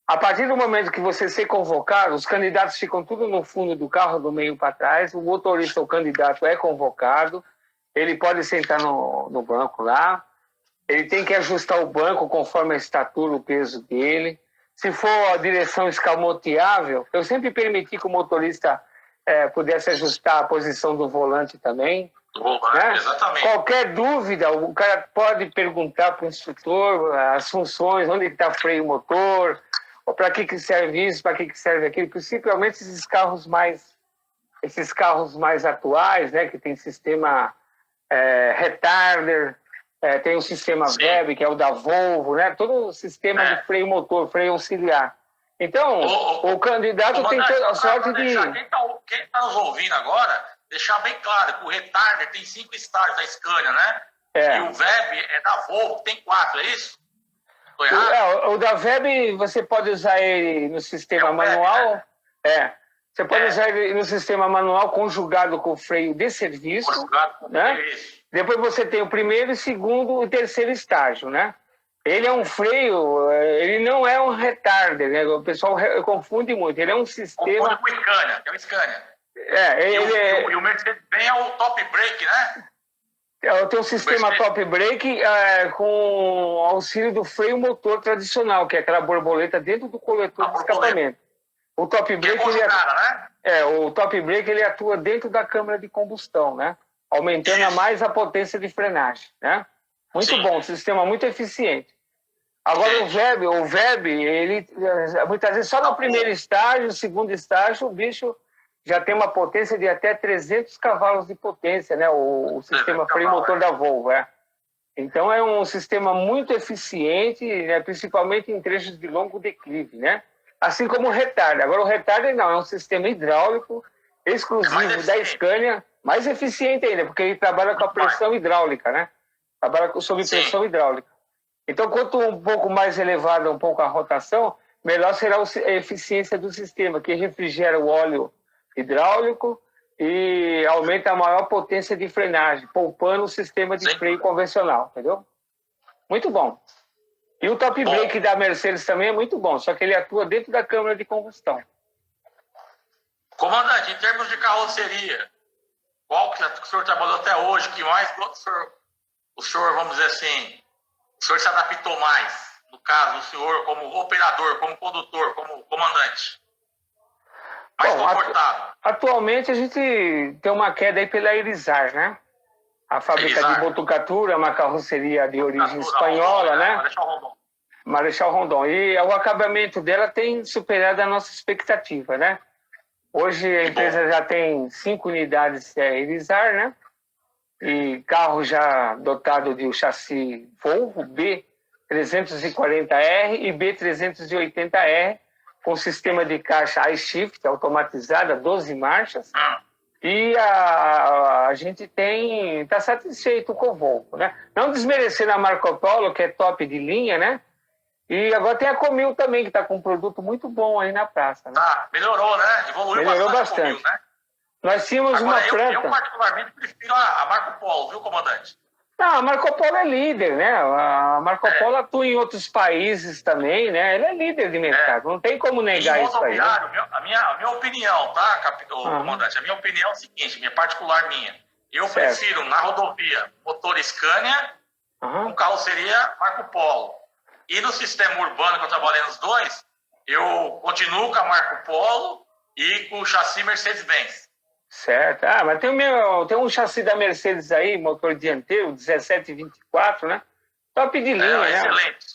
a partir do momento que você ser convocado, os candidatos ficam tudo no fundo do carro, do meio para trás, o motorista, o candidato é convocado, ele pode sentar no banco lá, ele tem que ajustar o banco conforme a estatura, o peso dele. Se for a direção escamoteável, eu sempre permiti que o motorista pudesse ajustar a posição do volante também. Né? Exatamente. Qualquer dúvida, o cara pode perguntar para o instrutor as funções, onde está freio motor, ou para que serve isso, para que serve aquilo. Principalmente esses carros mais atuais, né, que tem sistema retarder, tem o sistema VEB, que é o da Volvo, né? Todo o sistema de freio motor, freio auxiliar. Então, o candidato tem toda a sorte de... Quem está nos ouvindo agora, deixar bem claro que o retarder tem 5 estágios da Scania, né? E o VEB é da Volvo, tem 4, é isso? Estou errado? O da VEB, você pode usar ele no sistema manual. VEB, né? Você pode usar ele no sistema manual conjugado com o freio de serviço. Conjugado com o freio. Depois você tem o primeiro, o segundo e o terceiro estágio, né? Ele é um freio, ele não é um retarder, né? O pessoal confunde muito. Ele é um sistema... Confunde com o Scania, que é o Scania. E o Mercedes-Benz é o top brake, né? Tem um sistema top brake com auxílio do freio motor tradicional, que é aquela borboleta dentro do coletor de escapamento. O top brake, o top brake ele atua dentro da câmara de combustão, né? Aumentando mais a potência de frenagem, né? Muito bom, um sistema muito eficiente. Agora o VEB, ele muitas vezes só no primeiro estágio, segundo estágio, o bicho já tem uma potência de até 300 cavalos de potência, né? O sistema freio motor da Volvo, Então é um sistema muito eficiente, né? Principalmente em trechos de longo declive, né? Assim como o retarder. Agora o retarder não, é um sistema hidráulico exclusivo da Scania, mais eficiente ainda, porque ele trabalha com a pressão hidráulica, né? Trabalha sob pressão hidráulica. Então, quanto um pouco mais elevada a rotação, melhor será a eficiência do sistema, que refrigera o óleo hidráulico e aumenta a maior potência de frenagem, poupando o sistema de freio convencional, entendeu? Muito bom. E o top brake da Mercedes também é muito bom, só que ele atua dentro da câmara de combustão. Comandante, em termos de carroceria, qual que o senhor trabalhou até hoje, que mais o senhor, vamos dizer assim, o senhor se adaptou mais? No caso, o senhor como operador, como condutor, como comandante? Mais confortável? Atualmente a gente tem uma queda aí pela Irizar, né? A fábrica de Botucatu é uma carroceria de origem espanhola, né? Marechal Rondon. E o acabamento dela tem superado a nossa expectativa, né? Hoje a empresa já tem 5 unidades Irizar, né? E carro já dotado de um chassi Volvo B340R e B380R, com sistema de caixa iShift automatizada, 12 marchas. E a gente está satisfeito com o Volvo, né? Não desmerecendo a Marco Polo, que é top de linha, né? E agora tem a Comil também, que está com um produto muito bom aí na praça. Né? Melhorou, né? Melhorou bastante. Comil, né? Nós tínhamos uma planta... Eu particularmente prefiro a Marco Polo, viu, comandante? Não, a Marco Polo é líder, né? A Marco Polo atua em outros países também, né? Ele é líder de mercado, não tem como negar isso aí. Né? A minha opinião, tá, comandante? A minha opinião é o seguinte, minha particular minha. Eu prefiro, na rodovia, motor Scania, com carroceria Marco Polo. E no sistema urbano, que eu trabalhei nos dois, eu continuo com a Marco Polo e com o chassi Mercedes-Benz. Certo. Ah, mas tem um chassi da Mercedes aí, motor dianteiro, 1724, né? Top de linha, né? Excelente.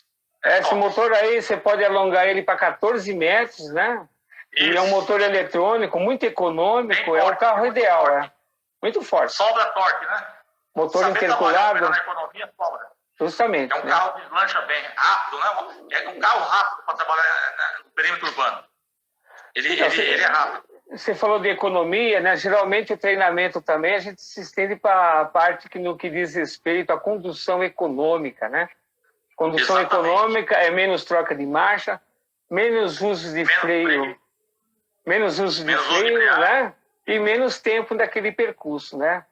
Esse motor aí, você pode alongar ele para 14 metros, né? Isso. E é um motor eletrônico, muito econômico, é o carro ideal, forte. Muito forte. Sobra torque, né? Motor interculado. Na economia, sobra. Justamente. É um carro que deslancha bem, rápido, né? É um carro rápido para trabalhar no perímetro urbano. Ele é rápido. Você falou de economia, né? Geralmente o treinamento também a gente se estende para a parte no que diz respeito à condução econômica, né? Condução econômica é menos troca de marcha, menos uso de freio, né? E menos tempo daquele percurso, né?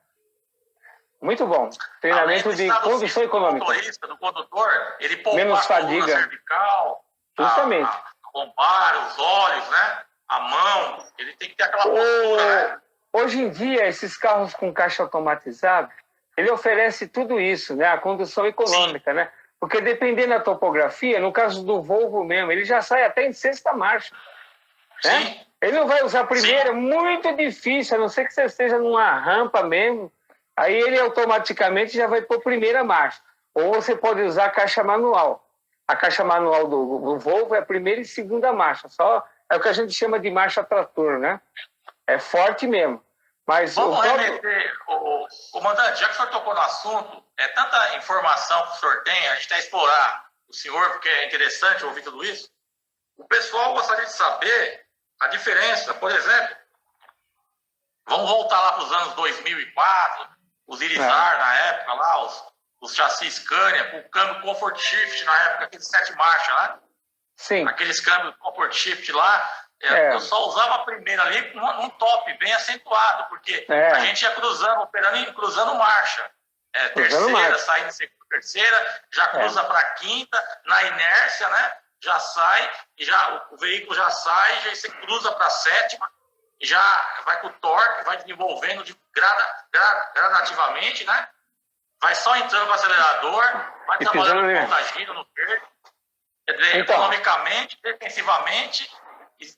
Muito bom. Treinamento de condução econômica. Do condutor, ele poupa menos fadiga. A cervical, justamente. A lombar, os olhos, né? A mão, ele tem que ter aquela postura, né? Hoje em dia, esses carros com caixa automatizada, ele oferece tudo isso, né? A condução econômica, né? Porque dependendo da topografia, no caso do Volvo mesmo, ele já sai até em sexta marcha. Né? Ele não vai usar a primeira, muito difícil, a não ser que você esteja numa rampa mesmo. Aí ele automaticamente já vai por primeira marcha. Ou você pode usar a caixa manual. A caixa manual do Volvo é a primeira e segunda marcha, só... É o que a gente chama de marcha trator, né? É forte mesmo. Mas vamos remeter, comandante, já que o senhor tocou no assunto, é tanta informação que o senhor tem, a gente quer explorar o senhor, porque é interessante ouvir tudo isso. O pessoal gostaria de saber a diferença, por exemplo, vamos voltar lá para os anos 2004, os Irizar na época, lá, os chassis Scania, com o câmbio Comfort Shift na época, aqueles 7 marchas, né? Sim. Aqueles câmbios Comfort Shift lá, eu só usava a primeira ali num top bem acentuado, porque a gente ia cruzando marcha. Terceira, saindo segunda, terceira, já cruza para quinta, na inércia, né? Já sai, o veículo já sai, já você cruza para a sétima, já vai com o torque, vai desenvolvendo gradativamente, né? Vai só entrando no acelerador, vai trabalhando no contagina, no verde. Economicamente, defensivamente,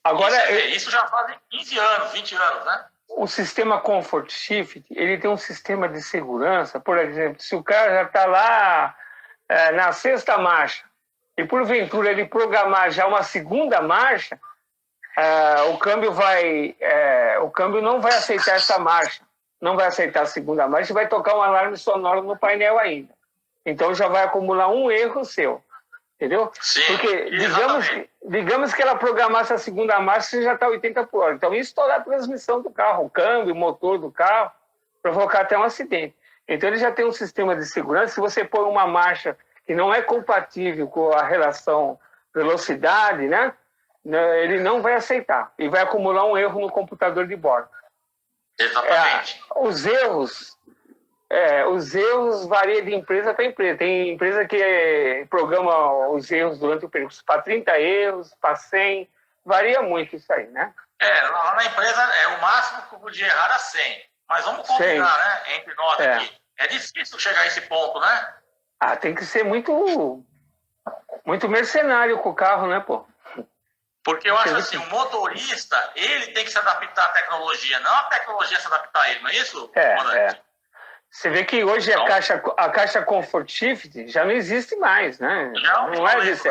agora, isso já faz 15 anos, 20 anos, né? O sistema Comfort Shift, ele tem um sistema de segurança, por exemplo, se o cara já está lá na sexta marcha e porventura ele programar já uma segunda marcha, o câmbio não vai aceitar essa marcha, não vai aceitar a segunda marcha e vai tocar um alarme sonoro no painel ainda. Então já vai acumular um erro seu. Entendeu? Sim, porque digamos que ela programasse a segunda marcha, você já está 80 por hora. Então isso estourar a transmissão do carro, o câmbio, o motor do carro, provocar até um acidente. Então ele já tem um sistema de segurança. Se você põe uma marcha que não é compatível com a relação velocidade, né? Ele não vai aceitar e vai acumular um erro no computador de bordo. Exatamente. Os erros variam de empresa para empresa. Tem empresa que programa os erros durante o percurso para 30 erros, para 100. Varia muito isso aí, né? Lá na empresa o máximo que eu podia errar era 100. Mas vamos combinar, né? Entre nós aqui. É difícil chegar a esse ponto, né? Tem que ser muito mercenário com o carro, né, pô? Porque eu acho assim, o motorista, ele tem que se adaptar à tecnologia, não a tecnologia se adaptar a ele, não é isso, comandante? Você vê que hoje a caixa Comfort Shift já não existe mais, né? Não é isso.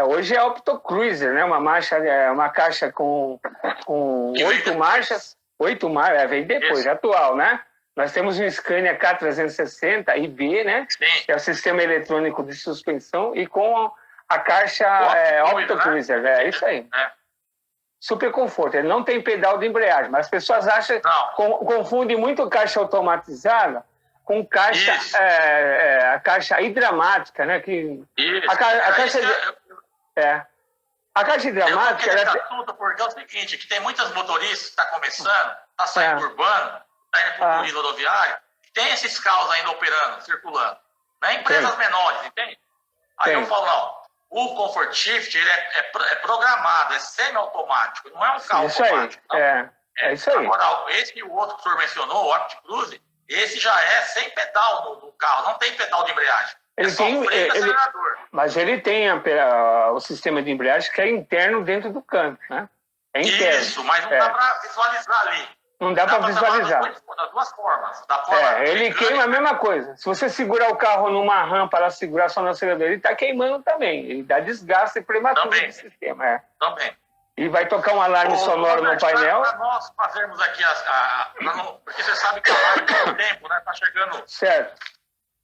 Hoje é Opto Cruiser, né? Uma caixa com 8 marchas. 8 marchas, vem depois, atual, né? Nós temos um Scania K360 IB, né? Sim. Que é o sistema eletrônico de suspensão, e com a caixa Opto Cruiser, é isso aí. Super conforto. Ele não tem pedal de embreagem, mas as pessoas acham, confundem muito caixa automatizada com caixa, a caixa hidramática, né? A caixa hidramática... Porque é o seguinte, que tem muitas motoristas que estão começando, está saindo urbano, está indo para o rodoviário, tem esses carros ainda operando, circulando. Né? Empresas menores, entende? Aí eu falo, não, o Comfort Shift ele é programado, é semi-automático, não é um carro automático. É isso aí. Agora, esse e o outro que o senhor mencionou, o Opti Cruise, esse já é sem pedal no carro, não tem pedal de embreagem. Ele tem freio e acelerador. Mas ele tem o sistema de embreagem que é interno dentro do câmbio, né? É interno. Isso, mas não dá para visualizar ali. Não dá para visualizar. Das duas formas. Ele queima a mesma coisa. Se você segurar o carro numa rampa, ela segurar só no acelerador, ele está queimando também. Ele dá desgaste prematuro no sistema. Também. E vai tocar um alarme sonoro no painel. Para nós fazermos aqui, porque você sabe que a live tem um tempo, né? Está chegando. Certo.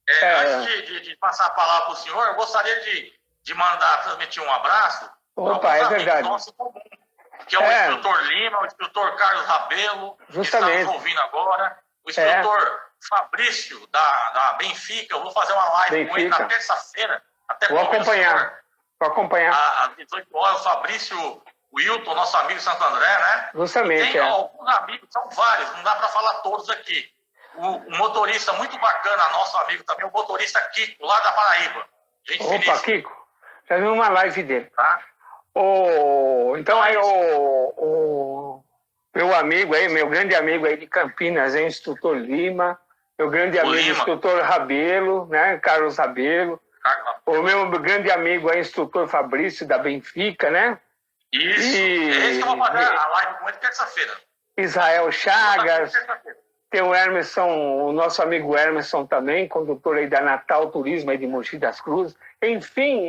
Antes de passar a palavra para o senhor, eu gostaria de mandar, transmitir um abraço. Opa, é verdade. Nosso comum, que é o instrutor Lima, o instrutor Carlos Rabelo, justamente, que estamos ouvindo agora, o instrutor Fabrício, da Benfica. Eu vou fazer uma live com ele na terça-feira. Vou acompanhar. Às 18 horas, o Fabrício Wilton, nosso amigo de Santo André, né? Justamente, tem alguns amigos, são vários, não dá para falar todos aqui. O motorista muito bacana, nosso amigo também, o motorista Kiko, lá da Paraíba. Opa, Kiko, já vi uma live dele. Tá? Então aí o meu amigo aí, meu grande amigo aí de Campinas, é o instrutor Lima, meu grande amigo instrutor Rabelo, né, Carlos Rabelo, o meu grande amigo aí, instrutor Fabrício da Benfica, né? Isso, esse que eu vou fazer a live com ele terça-feira. Israel Chagas, tem o Emerson, o nosso amigo Emerson também, condutor aí da Natal Turismo aí de Mogi das Cruzes. Enfim,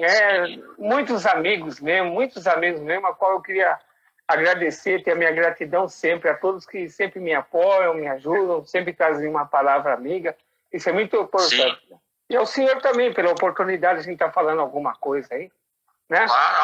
muitos amigos mesmo, a qual eu queria agradecer, ter a minha gratidão sempre a todos que sempre me apoiam, me ajudam, sempre trazem uma palavra amiga. Isso é muito importante. Sim. E ao senhor também, pela oportunidade de a gente estar falando alguma coisa aí. Né? Claro,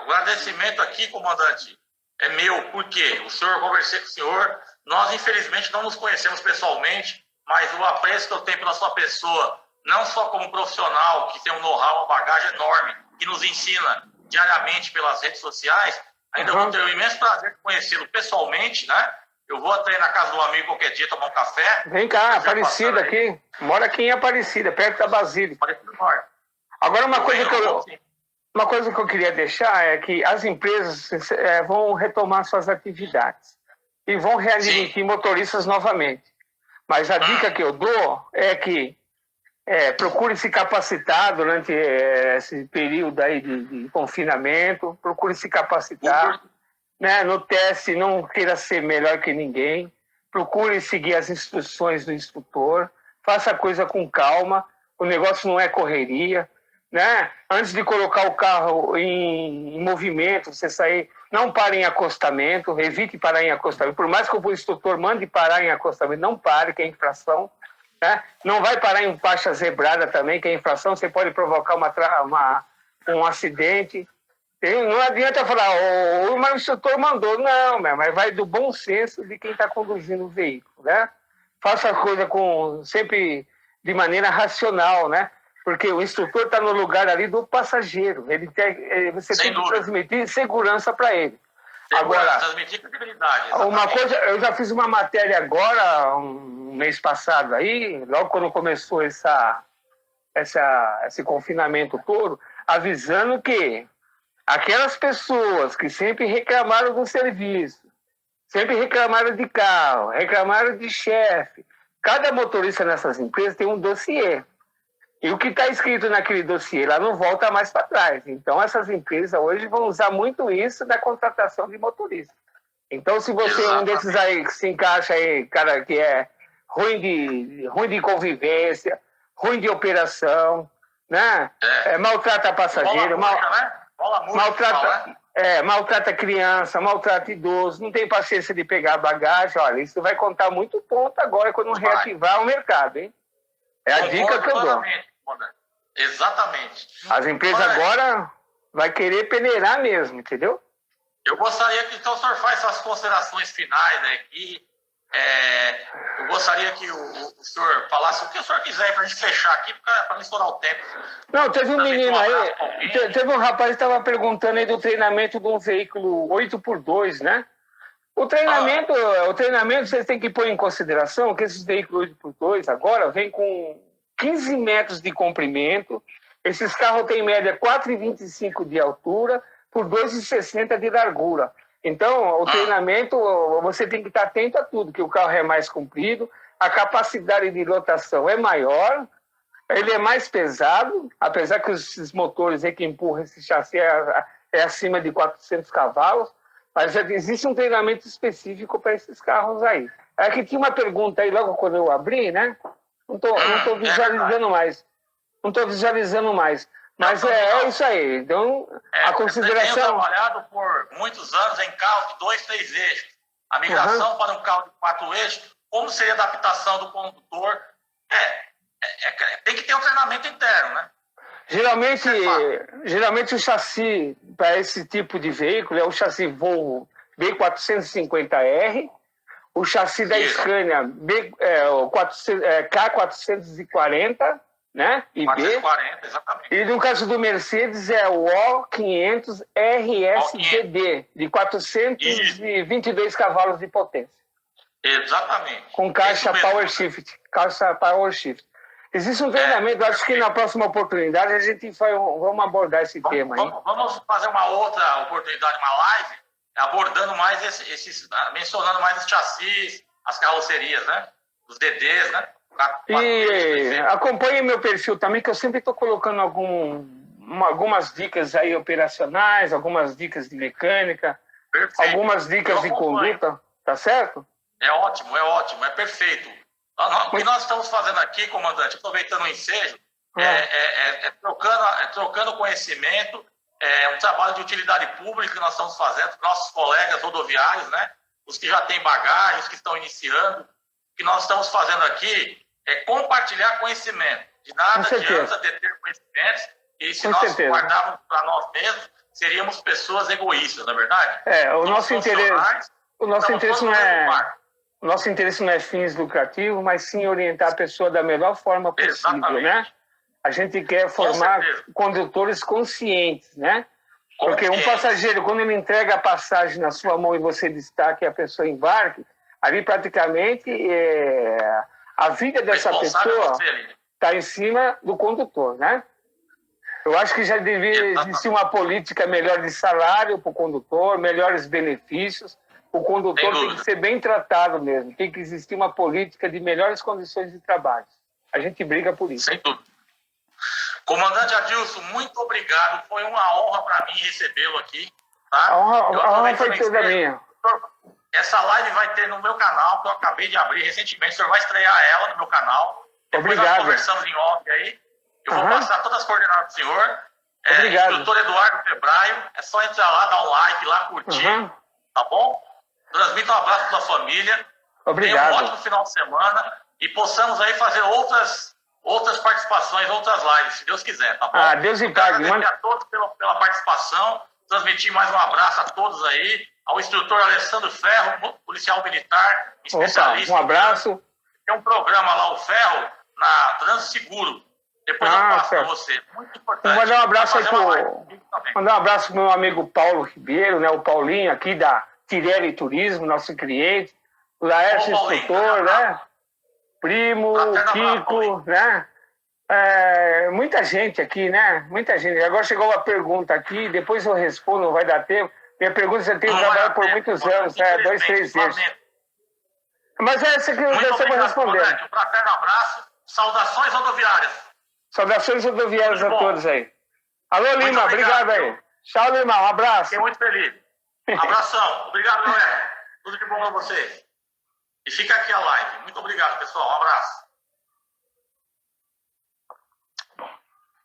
o agradecimento aqui, comandante, é meu, porque eu conversei com o senhor, nós infelizmente não nos conhecemos pessoalmente, mas o apreço que eu tenho pela sua pessoa, não só como profissional, que tem um know-how, uma bagagem enorme, que nos ensina diariamente pelas redes sociais, ainda vou ter o imenso prazer de conhecê-lo pessoalmente, né? Eu vou até ir na casa do amigo qualquer dia tomar um café. Vem cá, Aparecida aqui, mora aqui em Aparecida, perto da Basílica. Agora uma coisa que eu queria deixar é que as empresas vão retomar suas atividades e vão readmitir motoristas novamente. Mas a dica que eu dou é que procure se capacitar durante esse período aí de confinamento, procure se capacitar, né? No teste não queira ser melhor que ninguém, procure seguir as instruções do instrutor, faça a coisa com calma, o negócio não é correria. Né? Antes de colocar o carro em movimento, você sair, não pare em acostamento, evite parar em acostamento. Por mais que o instrutor mande parar em acostamento, não pare, que é infração. Né? Não vai parar em faixa zebrada também, que é infração. Você pode provocar um acidente. Não adianta falar, o instrutor mandou. Não, mas vai do bom senso de quem está conduzindo o veículo. Né? Faça a coisa sempre de maneira racional, né? Porque o instrutor está no lugar ali do passageiro. Você tem que transmitir segurança para ele. Agora, transmitir credibilidade. Uma coisa, eu já fiz uma matéria agora, um mês passado aí, logo quando começou esse confinamento todo, avisando que aquelas pessoas que sempre reclamaram do serviço, sempre reclamaram de carro, reclamaram de chefe, cada motorista nessas empresas tem um dossiê. E o que está escrito naquele dossiê lá não volta mais para trás. Então, essas empresas hoje vão usar muito isso da contratação de motorista. Então, se você é um desses aí que se encaixa aí, cara, que é ruim de convivência, ruim de operação, né? Maltrata passageiro, maltrata criança, maltrata idoso, não tem paciência de pegar bagagem. Olha, isso vai contar muito ponto agora quando reativar o mercado, hein? É a dica que eu dou. Exatamente. As empresas agora vai querer peneirar mesmo, entendeu? Eu gostaria que então o senhor faça as considerações finais, né? Eu gostaria que o senhor falasse o que o senhor quiser para a gente fechar aqui, para não estourar o tempo. Não, teve um menino aí, teve um rapaz que estava perguntando aí do treinamento de um veículo 8x2, né? O treinamento vocês têm que pôr em consideração que esses veículos 8x2 agora vêm com 15 metros de comprimento. Esses carros têm em média 4,25 de altura por 2,60 de largura. Então, o treinamento, você tem que estar atento a tudo, que o carro é mais comprido, a capacidade de lotação é maior, ele é mais pesado, apesar que os motores aí que empurram esse chassi é acima de 400 cavalos, mas existe um treinamento específico para esses carros aí. Aqui tinha uma pergunta aí, logo quando eu abri, né? Não estou visualizando mais. Não estou visualizando mais. Mas é isso aí. Então, a consideração... Eu tenho trabalhado por muitos anos em carros de 2, 3 eixos. A migração para um carro de 4 eixos, como seria a adaptação do condutor? Tem que ter um treinamento interno, né? Geralmente o chassi para esse tipo de veículo é o chassi Volvo B450R, o chassi da Scania K440, né? IB. 440, exatamente. E no caso do Mercedes é o O500 RSDD, de 422 cavalos de potência. Exatamente. Com caixa Power Shift. Existe um treinamento, acho que na próxima oportunidade a gente vamos abordar esse tema aí. Vamos fazer uma outra oportunidade, uma live, abordando mais mencionando mais os chassis, as carrocerias, né? Os DDs, né? E acompanhe meu perfil também, que eu sempre estou colocando algumas dicas aí operacionais, algumas dicas de mecânica, algumas dicas de conduta, tá certo? É ótimo, é perfeito. O que nós estamos fazendo aqui, comandante, aproveitando o ensejo, trocando conhecimento, um trabalho de utilidade pública que nós estamos fazendo, nossos colegas rodoviários, né? Os que já têm bagagem, os que estão iniciando. O que nós estamos fazendo aqui é compartilhar conhecimento. De nada adianta ter conhecimentos, e se nós guardarmos para nós mesmos, seríamos pessoas egoístas, não é verdade? O nosso interesse não é fins lucrativos, mas sim orientar a pessoa da melhor forma possível, né? A gente quer formar condutores conscientes, né? Porque um passageiro, quando ele entrega a passagem na sua mão e você destaca e a pessoa embarque, ali praticamente a vida dessa pessoa está em cima do condutor, né? Eu acho que já devia existir uma política melhor de salário para o condutor, melhores benefícios. O condutor tem que ser bem tratado mesmo. Tem que existir uma política de melhores condições de trabalho. A gente briga por isso. Sem dúvida. Comandante Adilson, muito obrigado. Foi uma honra para mim recebê-lo aqui. Tá? A honra foi toda minha. Essa live vai ter no meu canal, que eu acabei de abrir recentemente. O senhor vai estrear ela no meu canal. Depois nós conversamos em off aí. Eu vou passar todas as coordenadas do senhor. Obrigado. Instrutor Eduardo Febraio. É só entrar lá, dar um like lá, curtir. Tá bom? Transmita um abraço para a família. Obrigado. Tenha um ótimo final de semana. E possamos aí fazer outras participações, outras lives, se Deus quiser, tá bom? Deus lhe pague. Agradecer a todos pela participação. Transmitir mais um abraço a todos aí. Ao instrutor Alessandro Ferro, policial militar, especialista. Um abraço. Tem um programa lá, o Ferro, na Trânsito Seguro. Depois eu passo para você. Muito importante. Mandar um abraço aí mandar um abraço pro meu amigo Paulo Ribeiro, né? O Paulinho aqui da Tirelli Turismo, nosso cliente. O Laércio, instrutor, né? Primo, Kiko, né? Muita gente aqui, né? Muita gente. Agora chegou uma pergunta aqui, depois eu respondo, não vai dar tempo. Minha pergunta, você tem trabalhado por muitos anos, 2, 3 vezes. Mas essa que eu vou responder. Um fraterno abraço, saudações rodoviárias. Saudações rodoviárias a todos aí. Alô, Lima, obrigado aí. Tchau, Lima, um abraço. Fiquei muito feliz. Abração. Obrigado, galera. Tudo de bom pra vocês. E fica aqui a live. Muito obrigado, pessoal. Um abraço.